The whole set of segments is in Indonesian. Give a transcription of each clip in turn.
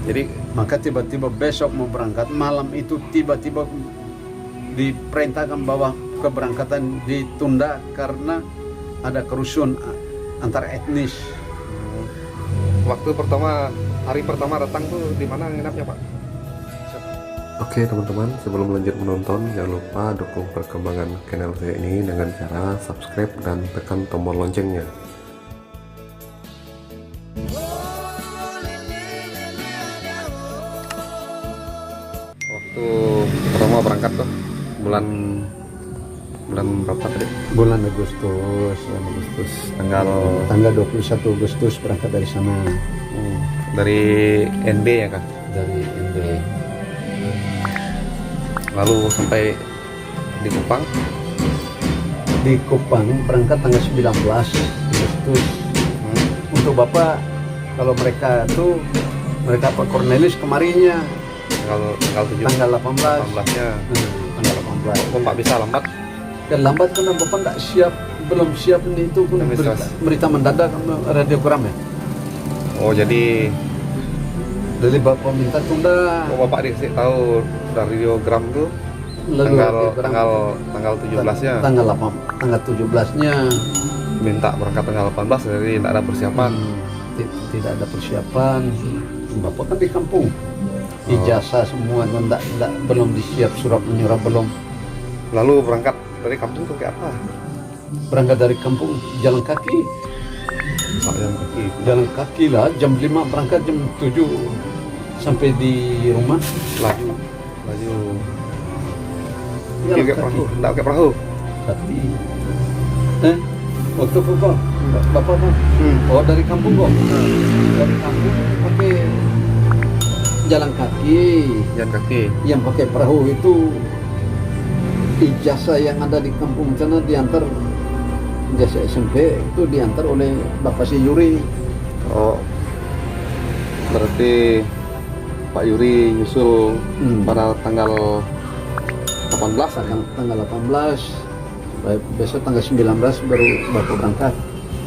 Jadi Maka tiba-tiba besok mau berangkat, malam itu tiba-tiba diperintahkan bahwa keberangkatan ditunda karena ada kerusuhan antar etnis. waktu hari pertama datang tuh di mana nginapnya Pak? Oke teman-teman, sebelum lanjut menonton jangan lupa dukung perkembangan channel saya ini dengan cara subscribe dan tekan tombol loncengnya. Waktu pertama berangkat tuh bulan berapa tadi? Bulan Agustus. Tanggal Tanggal 21 Agustus berangkat dari sana. dari NB ya Kak? Dari NB. Lalu sampai di Kupang. Di Kupang berangkat tanggal 19 Agustus. Untuk Bapak, kalau mereka Pak Cornelis kemarinya Tanggal 18 tanggal 18. 18-nya. Tanggal 18. Kok Pak bisa lambat? Dan lambat karena Bapak nggak siap, belum siap nih, itu pun berita mendadak radiogram ya. Oh jadi Bapak minta tunda. Bapak dikasih tahu dari radiogram tuh Lalu tanggal 17-nya tanggal 17-nya minta berangkat tanggal 18, jadi tidak ada persiapan. Tidak ada persiapan. Bapak kan di kampung. Ijazah semua belum disiap, surat menyurat belum. Lalu berangkat dari kampung tuh kayak apa? Berangkat dari kampung jalan kaki. Jalan kaki lah, jam 5 berangkat, jam 7 sampai di rumah. Laju. Jalan Pakai kaki. perahu, enggak pakai perahu. Kaki. Waktu kok Bapak kok? Oh dari kampung kok? Dari kampung pakai jalan kaki. Jalan kaki. Yang pakai perahu itu ijazah yang ada di kampung sana diantar, ijazah SMP itu diantar oleh Bapak si Yuri. Oh, berarti Pak Yuri nyusul pada tanggal 18 tanggal 18. Besok tanggal 19 baru Bapak berangkat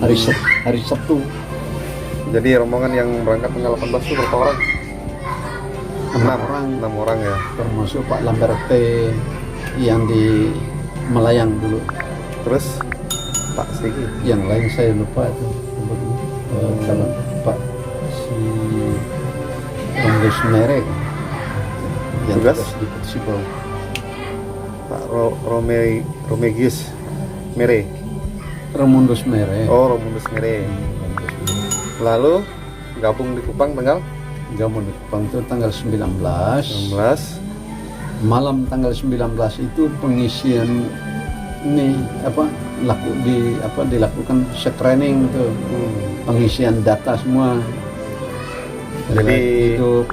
hari Sabtu. Jadi rombongan yang berangkat tanggal 18 itu berapa orang? 6 orang ya. Termasuk Pak Lamberte yang di Melayang dulu. Terus Pak Sigi. Yang lain saya lupa itu. Kalau Pak si Romulus Mere yang tugas di Sipol. Pak Romegius Mere. Romulus Mere. Oh, Romulus Mere. Lalu gabung di Kupang tanggal Gabung di Kupang itu tanggal 19. 16. Malam tanggal 19 itu pengisian ini dilakukan training itu, pengisian data semua. Jadi hidup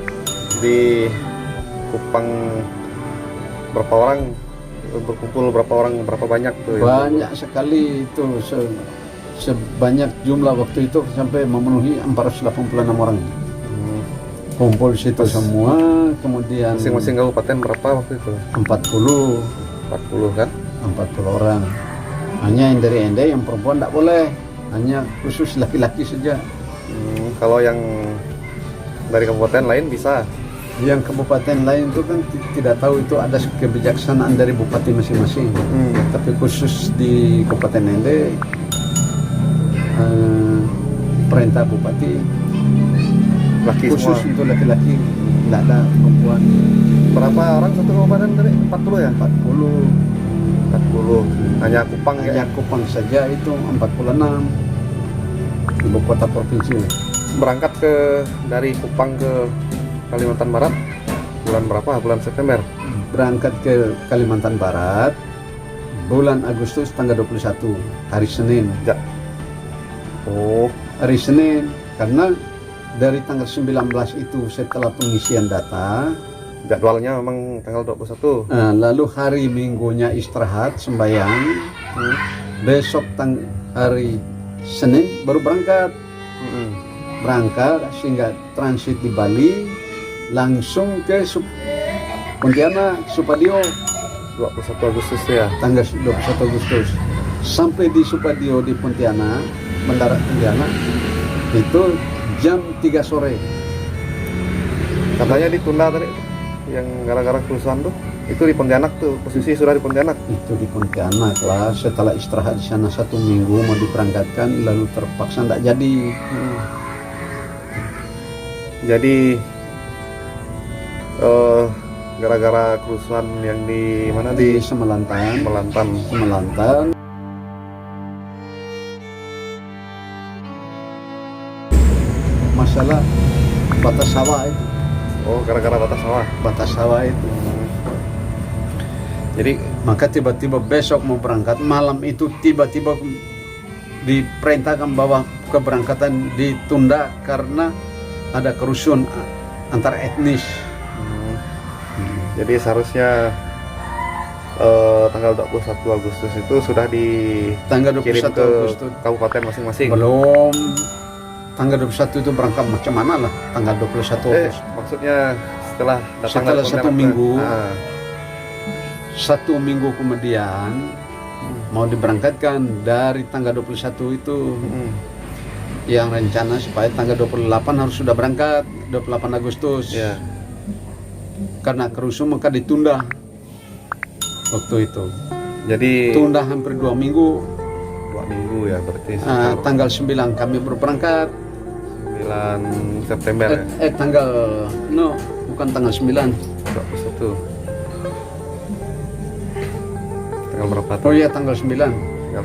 di Kupang berapa orang berkumpul, berapa banyak tuh? Banyak sekali itu, sebanyak jumlah waktu itu sampai memenuhi 486 orang. Kumpul di situ semua, kemudian Masing-masing kabupaten berapa waktu itu? 40 kan? 40 orang. Hanya yang dari ND, yang perempuan tidak boleh, hanya khusus laki-laki saja. Kalau yang dari kabupaten lain bisa? Yang kabupaten lain itu kan tidak tahu, itu ada kebijaksanaan dari bupati masing-masing. Tapi khusus di Kabupaten ND, perintah bupati Laki khusus semua? untuk laki-laki, tidak ada perempuan. Berapa orang satu kabupaten tadi? 40 ya? 40. Hanya Kupang ya? Hanya Kupang saja itu 46, ibu kota provinsi. Berangkat dari Kupang ke Kalimantan Barat bulan berapa? Bulan September? Berangkat ke Kalimantan Barat bulan Agustus tanggal 21, hari Senin. Ya. Oh, Hari Senin, karena dari tanggal 19 itu setelah pengisian data, jadwalnya memang tanggal 21. lalu hari Minggunya istirahat sembahyang, besok hari Senin baru berangkat. Sehingga transit di Bali, langsung ke Pontianak, Supadio. 21 Agustus ya? Tanggal 21 Agustus. Sampai di Supadio di Pontianak, mendarat Pontianak, itu jam 3 sore. Katanya ditunda tadi yang gara-gara kerusuhan tuh. Itu di Pontianak tuh, posisi sudah di Pontianak. Itu di Pontianak lah, setelah istirahat di sana 1 minggu mau diberangkatkan, lalu terpaksa tidak jadi. Jadi gara-gara kerusuhan yang di mana Di di Semelantan. Melantan. Masalah batas sawah itu. Oh, gara-gara batas sawah. itu. Jadi Maka tiba-tiba besok mau berangkat, malam itu tiba-tiba diperintahkan bahwa keberangkatan ditunda karena ada kerusuhan antar etnis. jadi seharusnya tanggal 21 Agustus itu sudah Tanggal dikirim 21 ke Agustus kabupaten masing-masing. belum. Tanggal 21 itu berangkat macam mana lah? Tanggal 21 Agustus. Maksudnya setelah datang Setelah dari 1 Pontianak minggu. tuh. 1 minggu kemudian mau diberangkatkan dari tanggal 21 itu. Yang rencana supaya tanggal 28 harus sudah berangkat, 28 Agustus. Ya. Karena kerusuhan maka ditunda waktu itu. Jadi Tunda hampir 2 minggu. 2 minggu ya berarti Tanggal 9 kami baru berangkat. 9 September ya. Bukan tanggal 9. 21. Tanggal berapa tuh? Oh iya, tanggal 9. Tanggal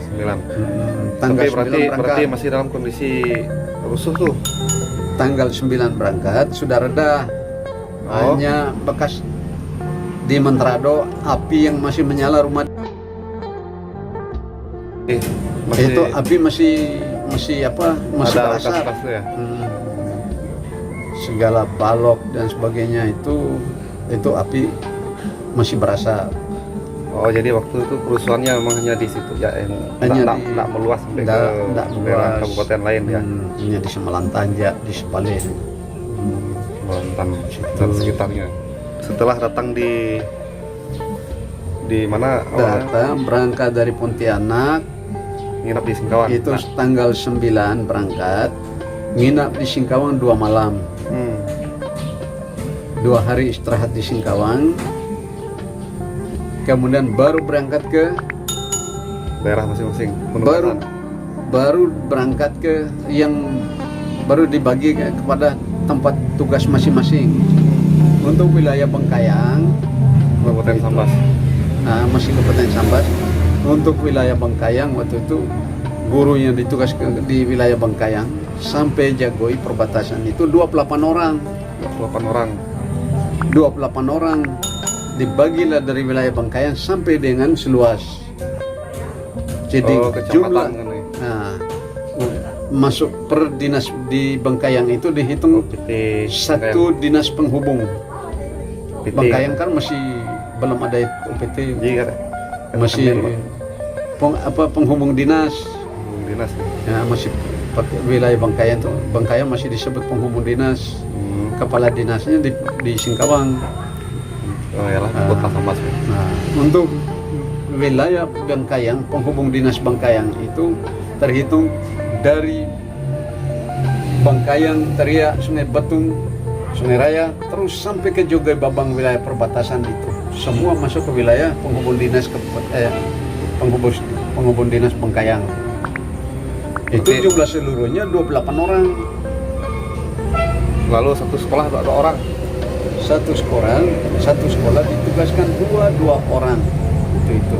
9. Tanggal Tapi 9 berangkat. berarti masih dalam kondisi rusuh tuh. Tanggal 9 berangkat sudah reda. Oh. Hanya bekas di Mentrado api yang masih menyala rumah. Masih Itu api masih apa? Masih ada berasap. bekas tuh ya. Segala balok dan sebagainya itu api masih berasap. Oh, jadi waktu itu kerusuhannya memang hanya di situ ya, Hanya enggak meluas sampai ke Nggak daerah meluas. kabupaten lain ya. Hanya di Semelantan aja, di Sepalen. Melantan dan sekitarnya. Setelah datang di mana? Datang berangkat dari Pontianak, Nginap di Singkawang. itu tanggal 9 berangkat, nginap di Singkawang 2 malam. 2 hari istirahat di Singkawang. Kemudian baru berangkat ke daerah masing-masing. baru berangkat ke yang baru dibagi kepada tempat tugas masing-masing. Untuk wilayah Bengkayang, Kabupaten Sambas. masih Kabupaten Sambas. Untuk wilayah Bengkayang waktu itu gurunya ditugaskan di wilayah Bengkayang sampai Jagoi perbatasan itu 28 orang. 28 orang. 28 orang dibagilah dari wilayah Bengkayang sampai dengan seluas. Jadi kecamatan jumlah kan ya. masuk per dinas di Bengkayang itu dihitung PT satu dinas penghubung. PT. Bengkayang kan masih belum ada UPT, Jadi masih penghubung dinas. dinas. Ya, masih wilayah Bengkayang tuh, Bengkayang masih disebut penghubung dinas. Kepala dinasnya di Singkawang. Oh ya lah, Kota Sambas. Nah, untuk wilayah Bengkayang, penghubung dinas Bengkayang itu terhitung dari Bengkayang, Teriak, Sungai Betung, Sungai Raya, terus sampai ke Jogai Babang wilayah perbatasan itu. Semua masuk ke wilayah penghubung dinas penghubung dinas Bengkayang. Itu jumlah seluruhnya 28 orang. Lalu satu sekolah ada orang. Satu sekolah ditugaskan dua orang itu.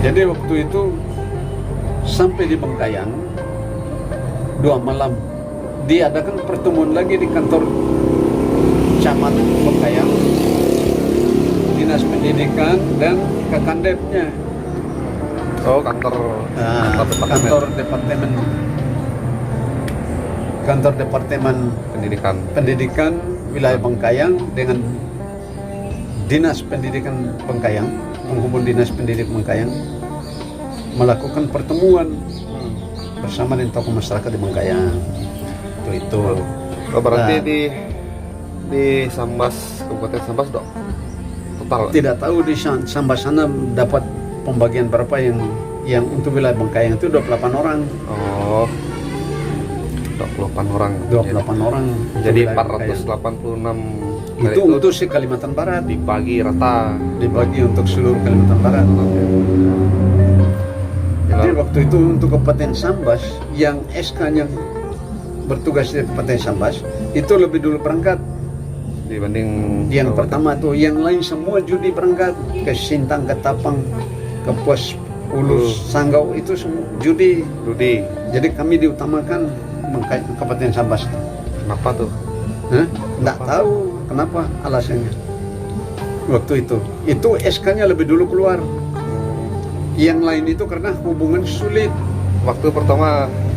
Jadi waktu itu sampai di Bengkayang 2 malam diadakan pertemuan lagi di kantor camat Bengkayang, dinas pendidikan dan Kakandepnya. Oh, kantor departemen pendidikan wilayah Bengkayang dengan dinas pendidikan Bengkayang, penghubung dinas pendidik Bengkayang melakukan pertemuan bersama dengan tokoh masyarakat di Bengkayang. Itu. Oh, berarti di Sambas, Kabupaten Sambas dok total. Tidak tahu di Sambas sana dapat pembagian berapa yang untuk wilayah Bengkayang itu 28 orang. Oh, 28 28 orang. 28 orang. Jadi Wilayah Bengkayang. 486 Itu untuk si Kalimantan Barat, dibagi rata. dibagi untuk seluruh Kalimantan Barat. Jadi waktu itu untuk Kabupaten Sambas yang SK-nya bertugas di Kabupaten Sambas itu lebih dulu berangkat. Dibanding Yang pertama tuh, yang lain semua judi berangkat ke Sintang, ke Tapang, ke Puas Ulus, Sanggau itu semua judi. Rudi. Jadi kami diutamakan Kabupaten Sambas. Kenapa tuh? Nggak tahu kenapa alasannya. Waktu itu SK-nya lebih dulu keluar. Yang lain itu karena hubungan sulit. Waktu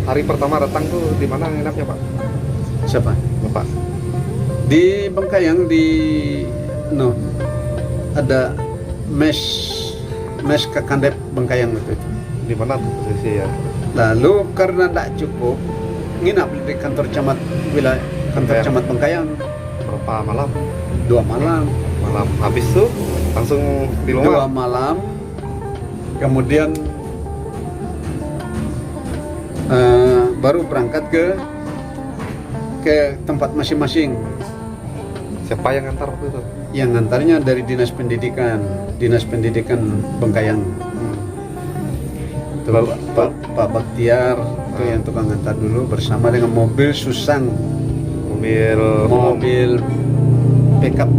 hari pertama datang tuh di mana nginapnya Pak? Siapa? Bapak. Di Bengkayang ada mes Kakandep Bengkayang waktu itu. Di mana tuh posisi ya? Lalu karena tidak cukup, nginap di kantor camat wilayah camat Bengkayang Berapa malam? 2 malam. Habis tuh langsung di 2 rumah. malam. Kemudian baru berangkat ke tempat masing-masing. Siapa yang ngantar waktu itu? Yang ngantarnya dari Dinas Pendidikan Bengkayang. Itu Pak Baktiar itu yang tukang ngantar dulu bersama dengan mobil Susang, mobil pickup,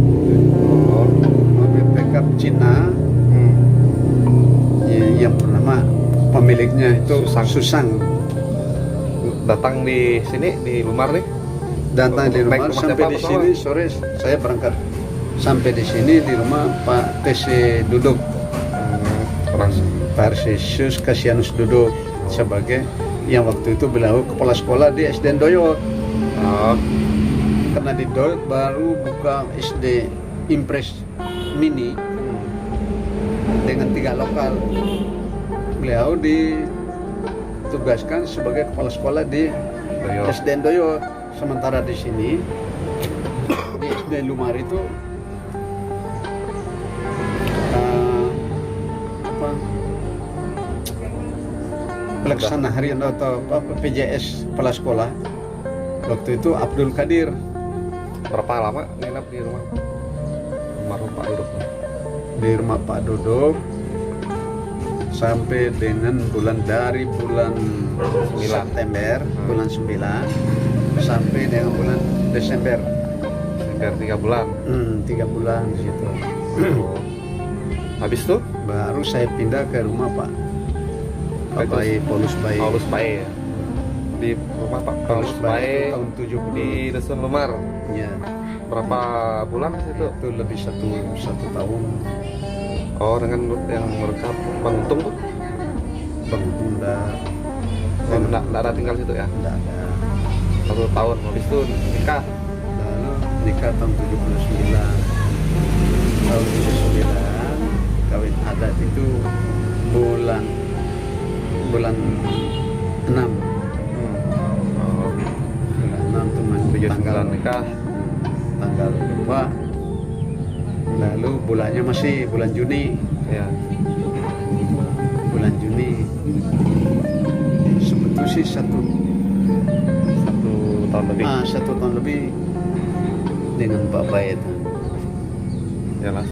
mobil pickup Cina. Yang bernama pemiliknya itu Susang. Datang di sini di Lumar nih. Datang di rumah, Naik sampai di sini sore saya berangkat. Sampai di sini di rumah Pak TC duduk, Pak Arsius Kasianus duduk sebagai yang waktu itu beliau kepala sekolah di SDN Doyot. Karena di Doyot baru buka SD Impres Mini dengan 3 lokal. Beliau ditugaskan sebagai kepala sekolah di SDN Doyot. Sementara di sini di SDN Lumar itu pelaksana harian atau PJS kepala sekolah waktu itu Abdul Kadir. Berapa lama nginap di rumah? Pak Duduk. Di rumah Pak Duduk sampai dengan dari bulan September, bulan 9 sampai dengan bulan Desember. 3 bulan. 3 bulan di situ. Habis tuh Baru saya pindah ke rumah Pak Paulus Bae. Paulus Bae. Di rumah Pak Paulus Bae tahun 70 di Dusun Lumar. ya. Berapa bulan itu? Itu lebih satu tahun. Oh, dengan yang mereka Bang Untung tuh? Bang Tunda Nggak ada tinggal situ ya? tidak ada. 1 tahun. Habis itu nikah. Lalu nikah tahun 79. Tahun 79 kawin adat itu bulan 6. Bulan 6 teman 79 nikah. tanggal 2. Lalu bulannya masih bulan Juni. Ya. Bulan Juni. Sebetulnya sih 1 tahun lebih. 1 tahun lebih dengan Pak Bae itu. Ya lah.